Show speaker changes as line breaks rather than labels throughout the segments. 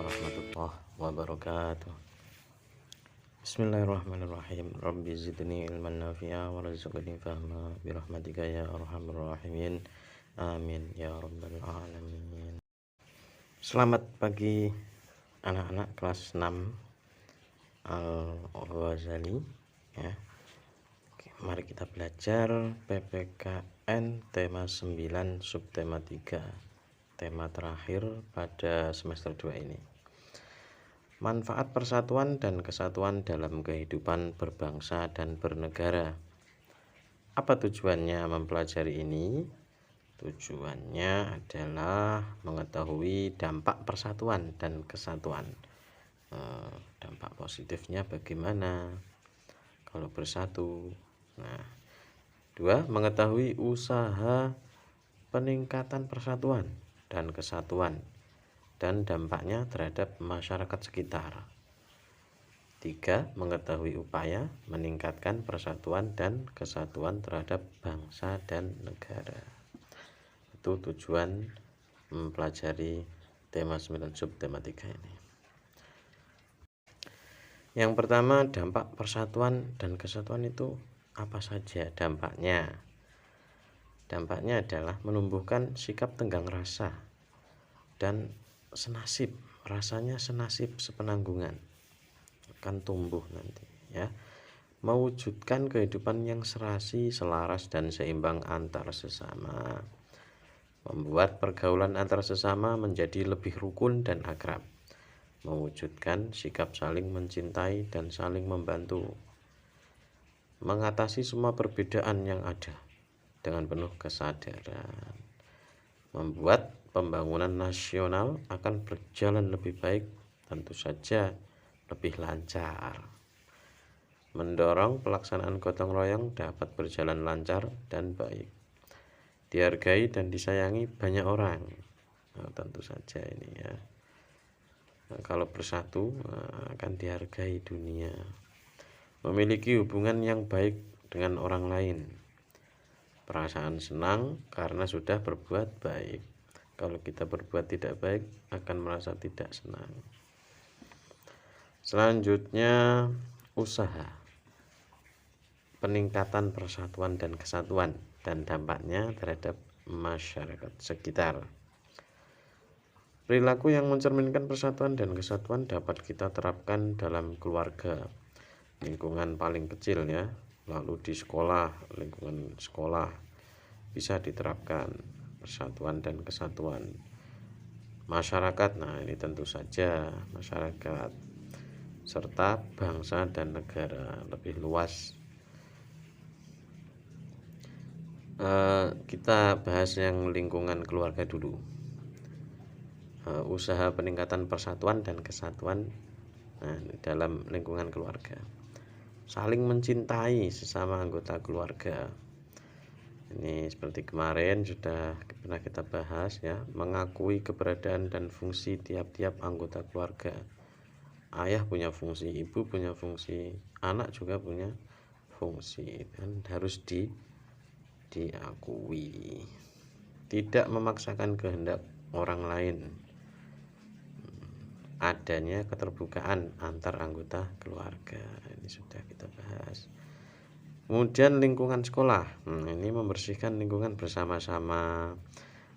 warahmatullahi wabarakatuh. Bismillahirrahmanirrahim. Rabbi zidni ilman nafi'a warzuqni fahma birahmatika ya arhamar rahimin. Amin ya rabbal alamin. Selamat pagi anak-anak kelas 6 Al-Ghazali ya. Oke, mari kita belajar PPKN tema 9 subtema 3, tema terakhir pada semester 2 ini. Manfaat persatuan dan kesatuan dalam kehidupan berbangsa dan bernegara. Apa tujuannya mempelajari ini? Tujuannya adalah mengetahui dampak persatuan dan kesatuan. Dampak positifnya bagaimana kalau bersatu. Nah, 2. Mengetahui usaha peningkatan persatuan dan kesatuan dan dampaknya terhadap masyarakat sekitar. 3. Mengetahui upaya meningkatkan persatuan dan kesatuan terhadap bangsa dan negara. Itu tujuan mempelajari tema 9 subtema 3 ini. Yang pertama, dampak persatuan dan kesatuan itu apa saja dampaknya? Dampaknya adalah menumbuhkan sikap tenggang rasa dan senasib, rasanya senasib sepenanggungan akan tumbuh nanti ya. Mewujudkan kehidupan yang serasi, selaras dan seimbang antar sesama. Membuat pergaulan antar sesama menjadi lebih rukun dan akrab. Mewujudkan sikap saling mencintai dan saling membantu. Mengatasi semua perbedaan yang ada dengan penuh kesadaran. Membuat pembangunan nasional akan berjalan lebih baik, tentu saja lebih lancar. Mendorong pelaksanaan gotong royong dapat berjalan lancar dan baik. Dihargai dan disayangi banyak orang. Nah, tentu saja ini ya. Nah, kalau bersatu akan dihargai dunia. Memiliki hubungan yang baik dengan orang lain. Perasaan senang karena sudah berbuat baik. Kalau kita berbuat tidak baik akan merasa tidak senang. Selanjutnya, usaha peningkatan persatuan dan kesatuan dan dampaknya terhadap masyarakat sekitar. Perilaku yang mencerminkan persatuan dan kesatuan dapat kita terapkan dalam keluarga, lingkungan paling kecil ya, lalu di sekolah, lingkungan sekolah bisa diterapkan persatuan dan kesatuan. Masyarakat, nah ini tentu saja masyarakat serta bangsa dan negara lebih luas. Kita bahas yang lingkungan keluarga dulu. Usaha peningkatan persatuan dan kesatuan dalam lingkungan keluarga. Saling mencintai sesama anggota keluarga. Ini seperti kemarin sudah pernah kita bahas ya, mengakui keberadaan dan fungsi tiap-tiap anggota keluarga. Ayah punya fungsi, ibu punya fungsi, anak juga punya fungsi dan harus diakui. Tidak memaksakan kehendak orang lain. Adanya keterbukaan antar anggota keluarga. Ini sudah kita bahas. Kemudian lingkungan sekolah. Ini membersihkan lingkungan bersama-sama,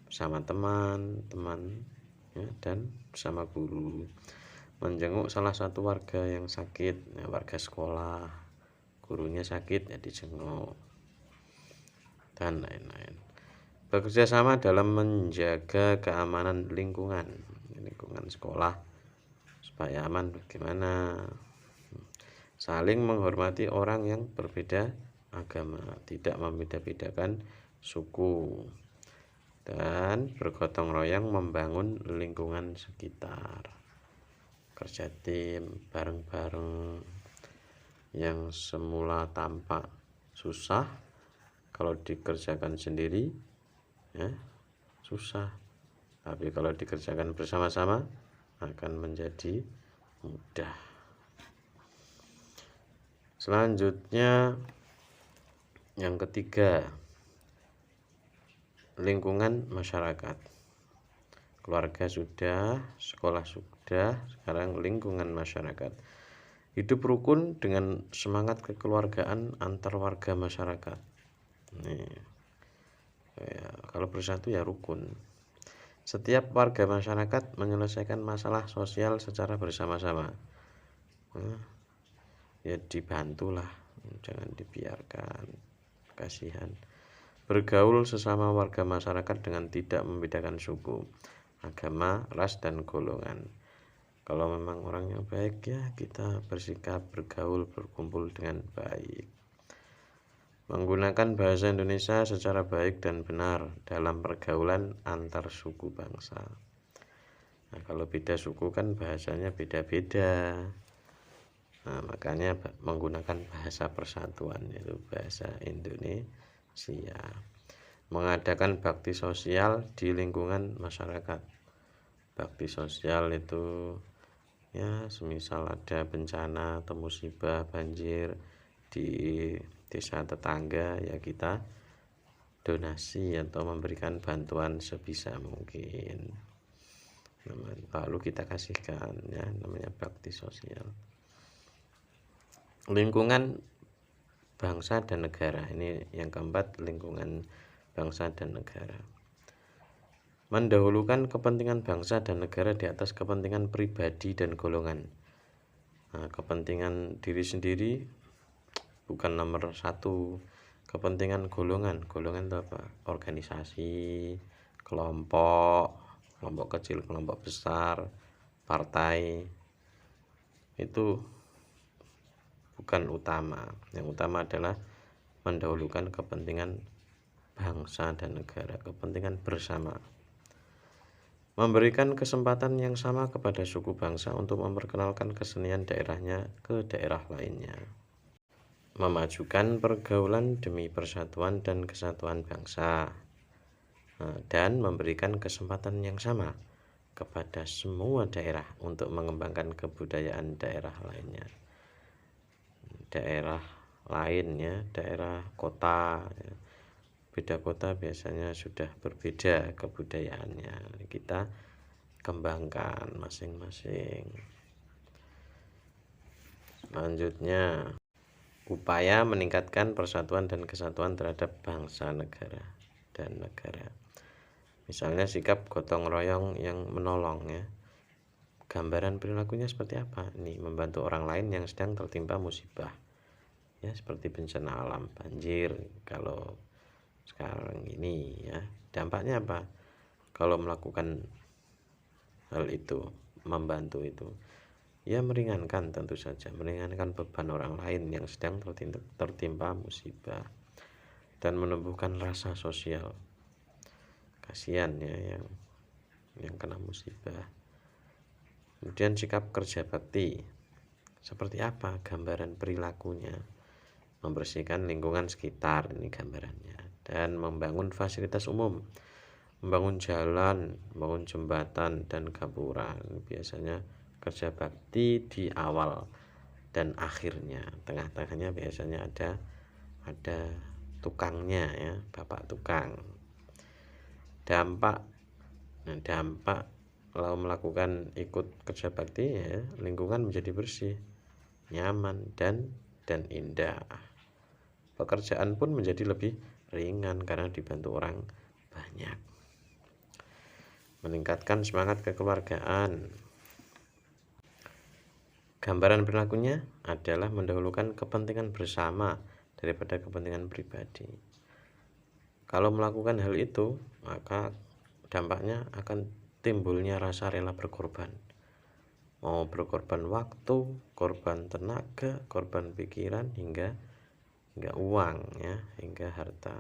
bersama teman-teman ya, dan bersama guru. Menjenguk salah satu warga yang sakit, ya, warga sekolah, gurunya sakit ya dijenguk dan lain-lain. Bekerja sama dalam menjaga keamanan lingkungan sekolah supaya aman bagaimana. Saling menghormati orang yang berbeda agama, tidak membeda-bedakan suku, dan bergotong royong membangun lingkungan sekitar. Kerja tim bareng-bareng yang semula tampak susah, kalau dikerjakan sendiri ya susah, tapi kalau dikerjakan bersama-sama akan menjadi mudah. Selanjutnya yang ketiga, lingkungan masyarakat. keluarga sudah, sekolah sudah, sekarang lingkungan masyarakat. Hidup rukun dengan semangat kekeluargaan antar warga masyarakat. Nih, ya, kalau bersatu ya rukun. Setiap warga masyarakat menyelesaikan masalah sosial secara bersama-sama. Ya dibantulah, jangan dibiarkan, kasihan. Bergaul sesama warga masyarakat dengan tidak membedakan suku, agama, ras, dan golongan. Kalau memang orangnya baik ya kita bersikap, bergaul, berkumpul dengan baik. Menggunakan bahasa Indonesia secara baik dan benar dalam pergaulan antar suku bangsa. Nah, kalau beda suku kan bahasanya beda-beda. Nah, makanya menggunakan bahasa persatuan, yaitu bahasa Indonesia. Mengadakan bakti sosial di lingkungan masyarakat. Bakti sosial itu ya semisal ada bencana atau musibah banjir di desa tetangga, ya kita donasi atau memberikan bantuan sebisa mungkin, lalu kita kasihkan, ya namanya bakti sosial. Lingkungan bangsa dan negara, ini yang keempat, lingkungan bangsa dan negara. Mendahulukan kepentingan bangsa dan negara di atas kepentingan pribadi dan golongan. Nah, kepentingan diri sendiri bukan nomor satu. Kepentingan golongan itu apa? Organisasi, kelompok kecil, kelompok besar, partai, itu bukan utama. Yang utama adalah mendahulukan kepentingan bangsa dan negara, kepentingan bersama. Memberikan kesempatan yang sama kepada suku bangsa untuk memperkenalkan kesenian daerahnya ke daerah lainnya. Memajukan pergaulan demi persatuan dan kesatuan bangsa. Dan memberikan kesempatan yang sama kepada semua daerah untuk mengembangkan kebudayaan daerah lainnya. Daerah lainnya, daerah kota, beda kota biasanya sudah berbeda kebudayaannya, kita kembangkan masing-masing. Selanjutnya, upaya meningkatkan persatuan dan kesatuan terhadap bangsa, negara, dan negara. Misalnya sikap gotong royong yang menolong, ya. Gambaran perilakunya seperti apa? Ini membantu orang lain yang sedang tertimpa musibah, ya seperti bencana alam, banjir. Kalau sekarang ini, ya dampaknya apa kalau melakukan hal itu, membantu itu? Ya meringankan, tentu saja meringankan beban orang lain yang sedang tertimpa musibah dan menumbuhkan rasa sosial. Kasihan ya yang kena musibah. Kemudian sikap kerja bakti, seperti apa gambaran perilakunya? Membersihkan lingkungan sekitar, ini gambarannya, dan membangun fasilitas umum, membangun jalan, membangun jembatan dan gapura. Biasanya kerja bakti di awal dan akhirnya, tengah-tengahnya biasanya ada tukangnya, ya, bapak tukang. Dampak kalau melakukan ikut kerja bakti, ya lingkungan menjadi bersih, nyaman dan indah. Pekerjaan pun menjadi lebih ringan karena dibantu orang banyak. Meningkatkan semangat kekeluargaan. Gambaran perilakunya adalah mendahulukan kepentingan bersama daripada kepentingan pribadi. Kalau melakukan hal itu, maka dampaknya akan timbulnya rasa rela berkorban. Mau berkorban waktu, korban tenaga, korban pikiran, hingga uang, ya, hingga harta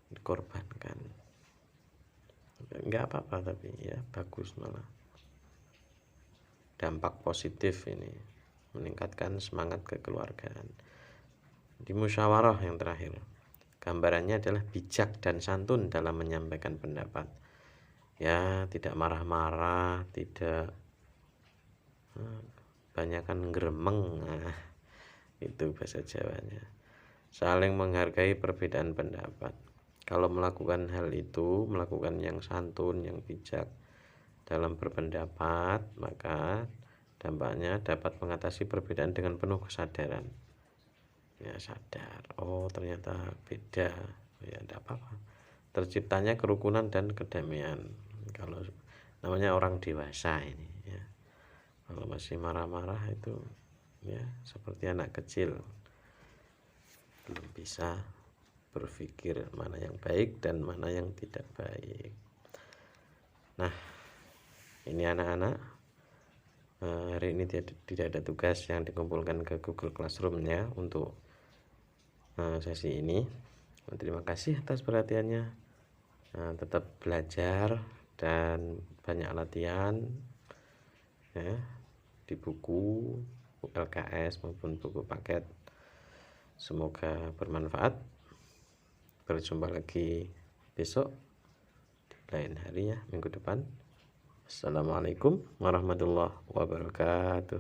dikorbankan. Enggak apa-apa, tapi ya bagus, malah dampak positif ini, meningkatkan semangat kekeluargaan. Di musyawarah yang terakhir, gambarannya adalah bijak dan santun dalam menyampaikan pendapat, ya tidak marah-marah, tidak banyakan gremeng, nah, itu bahasa Jawanya. Saling menghargai perbedaan pendapat, Kalau melakukan hal itu, melakukan yang santun, yang bijak dalam berpendapat, maka dampaknya dapat mengatasi perbedaan dengan penuh kesadaran. Ya, sadar, oh ternyata beda, ya tidak apa-apa. Terciptanya kerukunan dan kedamaian. Kalau namanya orang dewasa ini, ya. Kalau masih marah-marah itu, ya seperti anak kecil, belum bisa berpikir mana yang baik dan mana yang tidak baik. Nah, ini anak-anak, hari ini tidak ada tugas yang dikumpulkan ke Google Classroom ya untuk sesi ini. Terima kasih atas perhatiannya. Tetap belajar dan banyak latihan ya, di buku LKS maupun buku paket. Semoga bermanfaat. Berjumpa lagi besok di lain hari ya, minggu depan. Assalamualaikum warahmatullahi wabarakatuh.